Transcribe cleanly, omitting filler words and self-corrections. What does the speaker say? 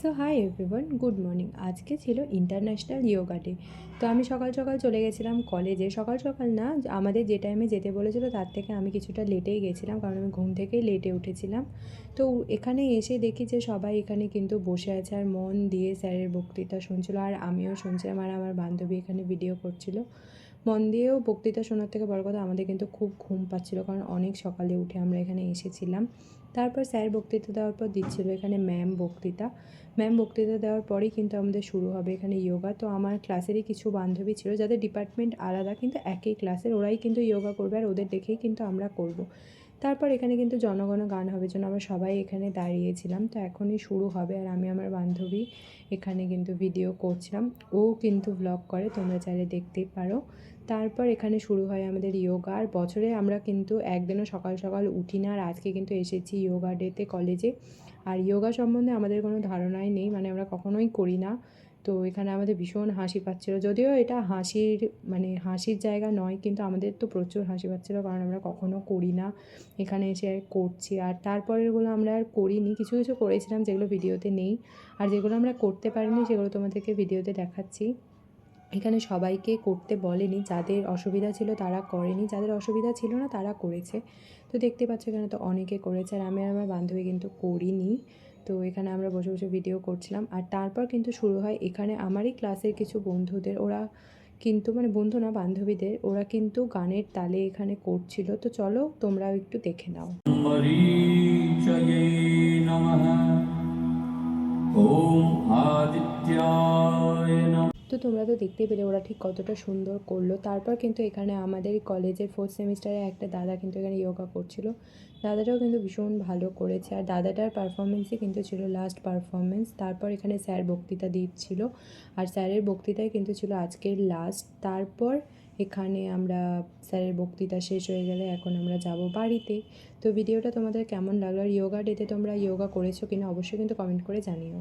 So hi everyone, good morning. আজকে ছিল international yoga day. তো আমি সকাল সকাল চলে গেছিলাম কলেজে। সকাল সকাল না, আমাদের যে টাইমে যেতে বলেছিল তার থেকে আমি কিছুটা লেটেই গেছিলাম, কারণ আমি ঘুম থেকেই লেটে উঠেছিলাম। তো এখানে এসে দেখি যে সবাই এখানে কিন্তু বসে আছে আর মন দিয়ে স্যারের বক্তৃতা শুনছিল, আর আমিও শুনছিলাম, আর আমার বান্ধবী এখানে ভিডিও করছিল। মন দিয়েও বক্তৃতা শোনার থেকে বড় কথা, আমাদের কিন্তু খুব ঘুম পাচ্ছিল, কারণ অনেক সকালে উঠে আমরা এখানে এসেছিলাম। তারপর স্যার বক্তৃতা দেওয়ার পর দিচ্ছিল এখানে ম্যাম বক্তৃতা দেওয়ার পরেই কিন্তু আমাদের শুরু হবে এখানে ইয়োগা। তো আমার ক্লাসেরই কিছু বান্ধবী ছিল যাদের ডিপার্টমেন্ট আলাদা, কিন্তু একই ক্লাসের, ওরাই কিন্তু ইয়োগা করবে আর ওদের দেখেই কিন্তু আমরা করব। তারপর এখানে কিন্তু জনগণ গান হবে জন্য আমরা সবাই এখানে দাঁড়িয়েছিলাম। তো এখনই শুরু হবে, আর আমি আমার বান্ধবী এখানে কিন্তু ভিডিও করছিলাম। ও কিন্তু ভ্লগ করে, তোমরা চাইলে দেখতেই পারো। তারপর এখানে শুরু হয় আমাদের ইয়োগা। আর বছরে আমরা কিন্তু একদিনও সকাল সকাল উঠি না, আর আজকে কিন্তু এসেছি ইয়োগা ডেতে কলেজে। আর ইয়োগা সম্বন্ধে আমাদের কোনো ধারণাই নেই, মানে আমরা কখনোই করি না। তো এখানে আমাদের ভীষণ হাসি পাচ্ছিলো, যদিও এটা হাসির জায়গা নয়, কিন্তু আমাদের তো প্রচুর হাসি পাচ্ছিলো, কারণ আমরা কখনো করি না, এখানে এসে করছি। আর তারপরেরগুলো আমরা আর করিনি, কিছু কিছু করেছিলাম যেগুলো ভিডিওতে নেই, আর যেগুলো আমরা করতে পারিনি সেগুলো তোমাদেরকে ভিডিওতে দেখাচ্ছি। এখানে সবাইকে করতে বলেনি, যাদের অসুবিধা ছিল তারা করেনি, যাদের অসুবিধা ছিল না তারা করেছে। তো দেখতে পাচ্ছ এখানে তো অনেকে করেছে, আর আমি আর আমার বান্ধবী কিন্তু করিনি। তো এখানে আমরা বসে বসে ভিডিও করছিলাম। আর তারপর কিন্তু শুরু হয় এখানে আমারই ক্লাসের কিছু বন্ধুদের, ওরা কিন্তু বন্ধু না, বান্ধবীদের, ওরা কিন্তু গানের তালে এখানে করছিল। তো চলো তোমরাও একটু দেখে নাও। পরিচয়ে নমঃ। ওম আদিত্যায় নমঃ। তো তোমরা তো দেখতেই পেলে ওরা ঠিক কতটা সুন্দর করলো। তারপর কিন্তু এখানে আমাদের কলেজের 4th সেমিস্টারে একটা দাদা কিন্তু এখানে যোগা করছিল। দাদাটাও কিন্তু ভীষণ ভালো করেছে, আর দাদাটার পারফরমেন্সই কিন্তু ছিল লাস্ট পারফরমেন্স। তারপর এখানে স্যার বক্তৃতা দিচ্ছিল, আর স্যারের বক্তৃতায় কিন্তু ছিল আজকের লাস্ট। তারপর এখানে আমরা স্যারের বক্তৃতা শেষ হয়ে গেলে এখন আমরা যাব বাড়িতে। তো ভিডিওটা তোমাদের কেমন লাগলো, আর ইয়োগা ডেতে তোমরা ইয়োগা করেছো কিনা অবশ্যই কিন্তু কমেন্ট করে জানিও।